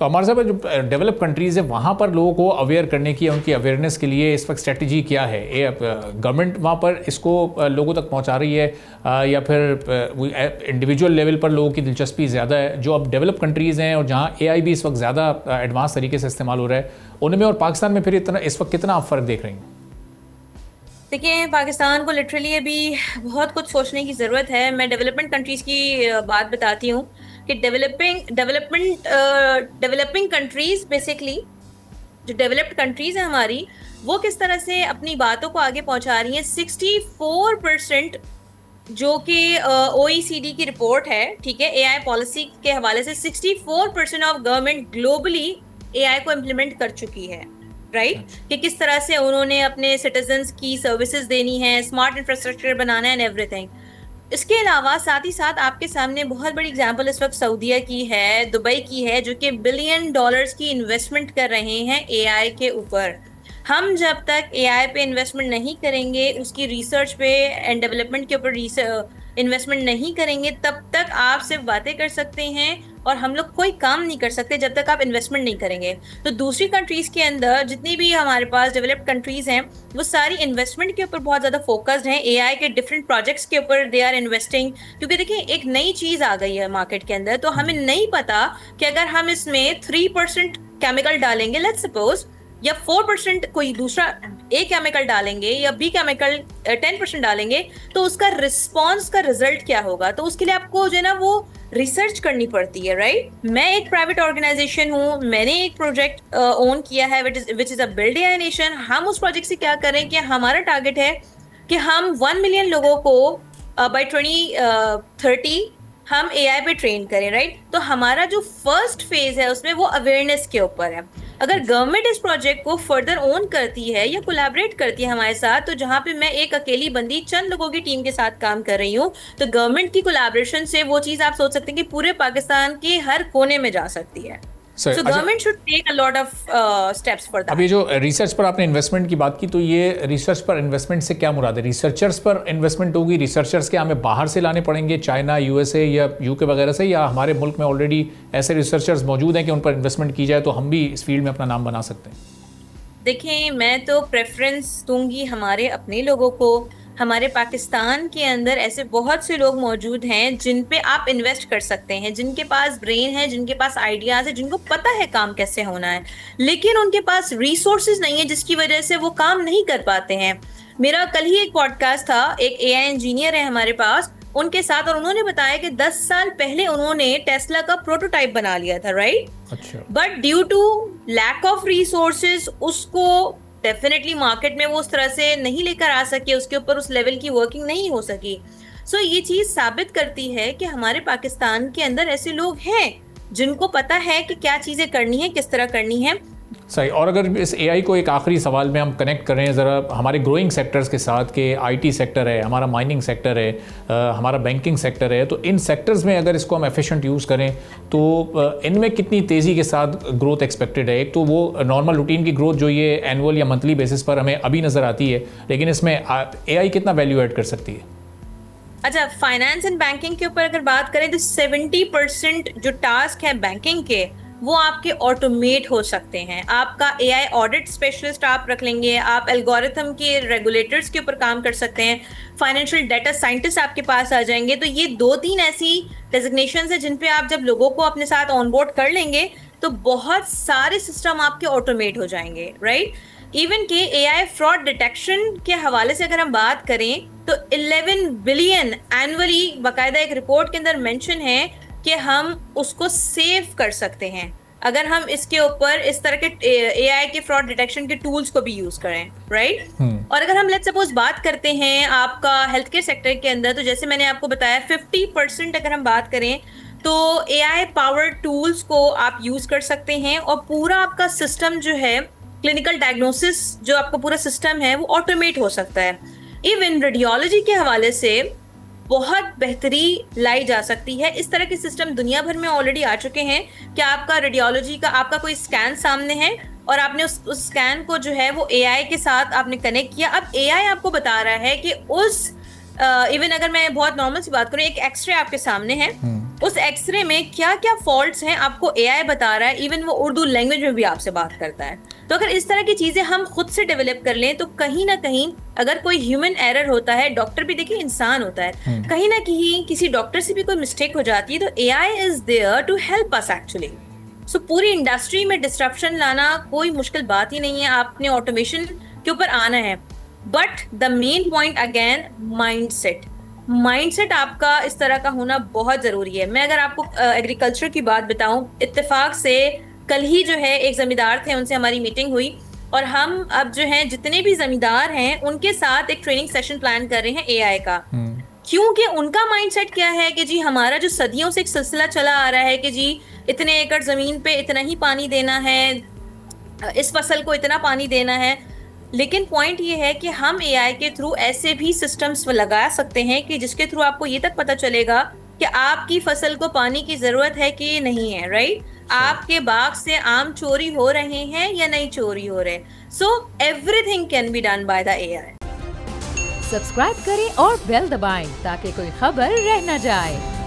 तो हमारे साथ जो डेवलप कंट्रीज़ है वहाँ पर लोगों को अवेयर करने की, उनकी अवेयरनेस के लिए इस वक्त स्ट्रेटजी क्या है? गवर्नमेंट वहाँ पर इसको लोगों तक पहुँचा रही है या फिर इंडिविजुअल लेवल पर लोगों की दिलचस्पी ज़्यादा है? जो अब डेवलप कंट्रीज़ हैं और जहाँ AI भी इस वक्त ज़्यादा एडवांस तरीके से इस्तेमाल हो रहा है, उनमें और पाकिस्तान में फिर इस वक्त कितना आप फ़र्क देख रहे हैं? देखिए, पाकिस्तान को लिटरली अभी बहुत कुछ सोचने की ज़रूरत है। मैं डेवलपमेंट कंट्रीज़ की बात बताती हूँ कि डेवलपिंग कंट्रीज़ बेसिकली, जो डेवलप्ड कंट्रीज़ हैं हमारी, वो किस तरह से अपनी बातों को आगे पहुंचा रही हैं। 64% जो कि OECD की रिपोर्ट है, ठीक है, AI पॉलिसी के हवाले से 64% ऑफ गवर्नमेंट ग्लोबली AI को इम्प्लीमेंट कर चुकी है, राइट? कि किस तरह से उन्होंने अपने सिटीजन्स की सर्विसेज देनी है, स्मार्ट इंफ्रास्ट्रक्चर बनाना है एंड एवरीथिंग। इसके अलावा साथ ही साथ आपके सामने बहुत बड़ी एग्जांपल इस वक्त सऊदीया की है, दुबई की है, जो कि $1 बिलियन की इन्वेस्टमेंट कर रहे हैं AI के ऊपर। हम जब तक AI पे इन्वेस्टमेंट नहीं करेंगे, उसकी रिसर्च पे एंड डेवलपमेंट के ऊपर इन्वेस्टमेंट नहीं करेंगे, तब तक आप सिर्फ बातें कर सकते हैं और हम लोग कोई काम नहीं कर सकते जब तक आप इन्वेस्टमेंट नहीं करेंगे। तो दूसरी कंट्रीज के अंदर जितनी भी हमारे पास डेवलप्ड कंट्रीज हैं, वो सारी इन्वेस्टमेंट के ऊपर बहुत ज़्यादा फोकस्ड हैं, AI के डिफरेंट प्रोजेक्ट्स के ऊपर दे आर इन्वेस्टिंग। क्योंकि देखिए, एक नई चीज़ आ गई है मार्केट के अंदर, तो हमें नहीं पता कि अगर हम इसमें 3% केमिकल डालेंगे, लेट्स सपोज, या 4% कोई दूसरा A केमिकल डालेंगे या B केमिकल 10% डालेंगे, तो उसका रिस्पॉन्स का रिजल्ट क्या होगा। तो उसके लिए आपको जो है ना वो रिसर्च करनी पड़ती है, राइट? मैं एक प्राइवेट ऑर्गेनाइजेशन हूँ, मैंने एक प्रोजेक्ट ओन किया है which is a build AI nation. हम उस प्रोजेक्ट से क्या करें कि हमारा टारगेट है कि हम 1 मिलियन लोगों को बाय 2030 हम AI पे ट्रेन करें, राइट? तो हमारा जो फर्स्ट फेज है उसमें वो अवेयरनेस के ऊपर है। अगर गवर्नमेंट इस प्रोजेक्ट को फर्दर ओन करती है या कोलैबोरेट करती है हमारे साथ, तो जहाँ पे मैं एक अकेली बंदी चंद लोगों की टीम के साथ काम कर रही हूँ, तो गवर्नमेंट की कोलैबोरेशन से वो चीज़ आप सोच सकते हैं कि पूरे पाकिस्तान के हर कोने में जा सकती है। So government should take a lot of steps for that. अभी जो रिसर्च पर आपने इन्वेस्टमेंट की बात की, तो ये रिसर्च पर इन्वेस्टमेंट से क्या मुराद है? रिसर्चर्स पर इन्वेस्टमेंट होगी? रिसर्चर्स के हमें बाहर से लाने पड़ेंगे, चाइना, USA या UK वगैरह से, या हमारे मुल्क में ऑलरेडी ऐसे रिसर्चर्स मौजूद हैं कि उन पर इन्वेस्टमेंट की जाए तो हम भी इस फील्ड में अपना नाम बना सकते हैं? देखिए, मैं तो प्रेफरेंस दूंगी हमारे अपने लोगों को। हमारे पाकिस्तान के अंदर ऐसे बहुत से लोग मौजूद हैं जिन पे आप इन्वेस्ट कर सकते हैं, जिनके पास ब्रेन है, जिनके पास आइडियाज़ है, जिनको पता है काम कैसे होना है, लेकिन उनके पास रिसोर्सेज नहीं है, जिसकी वजह से वो काम नहीं कर पाते हैं। मेरा कल ही एक पॉडकास्ट था, एक AI इंजीनियर है हमारे पास, उनके साथ, और उन्होंने बताया कि 10 साल पहले उन्होंने टेस्ला का प्रोटोटाइप बना लिया था, राइट? अच्छा। But due to lack of resources उसको डेफिनेटली मार्केट में वो उस तरह से नहीं लेकर आ सके, उसके ऊपर उस लेवल की वर्किंग नहीं हो सकी। सो ये चीज़ साबित करती है कि हमारे पाकिस्तान के अंदर ऐसे लोग हैं जिनको पता है कि क्या चीज़ें करनी है, किस तरह करनी है। सही। और अगर इस AI को एक आखिरी सवाल में हम कनेक्ट करें ज़रा हमारे ग्रोइंग सेक्टर्स के साथ, के IT सेक्टर है, हमारा माइनिंग सेक्टर है, हमारा बैंकिंग सेक्टर है, तो इन सेक्टर्स में अगर इसको हम एफिशिएंट यूज़ करें तो इनमें कितनी तेज़ी के साथ ग्रोथ एक्सपेक्टेड है? एक तो वो नॉर्मल रूटीन की ग्रोथ जो ये एनुअल या मंथली बेसिस पर हमें अभी नज़र आती है, लेकिन इसमें AI कितना वैल्यू ऐड कर सकती है? अच्छा, फाइनेंस एंड बैंकिंग के ऊपर अगर बात करें तो 70% जो टास्क है बैंकिंग के, वो आपके ऑटोमेट हो सकते हैं। आपका AI ऑडिट स्पेशलिस्ट आप रख लेंगे, आप एल्गोरिथम के रेगुलेटर्स के ऊपर काम कर सकते हैं, फाइनेंशियल डाटा साइंटिस्ट आपके पास आ जाएंगे। तो ये 2-3 ऐसी डेजिग्नेशंस है जिन पे आप जब लोगों को अपने साथ ऑनबोर्ड कर लेंगे तो बहुत सारे सिस्टम आपके ऑटोमेट हो जाएंगे, राइट? इवन के AI फ्रॉड डिटेक्शन के हवाले से अगर हम बात करें तो 11 बिलियन एनुअली बाकायदा एक रिपोर्ट के अंदर मेंशन है कि हम उसको सेव कर सकते हैं अगर हम इसके ऊपर इस तरह के AI के फ्रॉड डिटेक्शन के टूल्स को भी यूज करें, राइट? और अगर हम लेट्स सपोज बात करते हैं आपका हेल्थ केयर सेक्टर के अंदर, तो जैसे मैंने आपको बताया 50% अगर हम बात करें तो AI पावर्ड टूल्स को आप यूज कर सकते हैं और पूरा आपका सिस्टम जो है, क्लिनिकल डायग्नोसिस जो आपका पूरा सिस्टम है, वो ऑटोमेट हो सकता है। इवन रेडियोलॉजी के हवाले से बहुत बेहतरी लाई जा सकती है। इस तरह के सिस्टम दुनिया भर में ऑलरेडी आ चुके हैं कि आपका रेडियोलॉजी का आपका कोई स्कैन सामने है और आपने उस स्कैन को जो है वो AI के साथ आपने कनेक्ट किया। अब AI आपको बता रहा है कि उस इवन अगर मैं बहुत नॉर्मल सी बात करूँ, एक एक्सरे आपके सामने है, उस एक्सरे में क्या क्या फॉल्ट्स हैं आपको एआई बता रहा है, इवन वो उर्दू लैंग्वेज में भी आपसे बात करता है। तो अगर इस तरह की चीजें हम खुद से डेवलप कर लें तो कहीं ना कहीं अगर कोई ह्यूमन एरर होता है, डॉक्टर भी देखिए इंसान होता है, कहीं ना कहीं किसी डॉक्टर से भी कोई मिस्टेक हो जाती है तो AI is there to help us actually. So पूरी इंडस्ट्री में डिस्ट्रप्शन लाना कोई मुश्किल बात ही नहीं है, आपने ऑटोमेशन के ऊपर आना है। But the main point again mindset, mindset आपका इस तरह का होना बहुत जरूरी है। मैं अगर आपको एग्रीकल्चर की बात बताऊं, इत्तेफाक से कल ही जो है एक जमींदार थे, उनसे हमारी मीटिंग हुई और हम अब जो है जितने भी जमींदार हैं उनके साथ एक ट्रेनिंग सेशन प्लान कर रहे हैं एआई का। क्योंकि उनका माइंडसेट क्या है कि जी हमारा जो सदियों से एक सिलसिला चला आ रहा है कि जी इतने एकड़ जमीन पे इतना ही पानी देना है, इस फसल को इतना पानी देना है। लेकिन पॉइंट ये है कि हम एआई के थ्रू ऐसे भी सिस्टम्स लगा सकते हैं कि जिसके थ्रू आपको ये तक पता चलेगा कि आपकी फसल को पानी की जरूरत है कि नहीं है, राइट? आपके बाग से आम चोरी हो रहे हैं या नहीं चोरी हो रहे। So everything can be done by the AI. Subscribe करें और बेल दबाएं ताकि कोई खबर रह न जाए।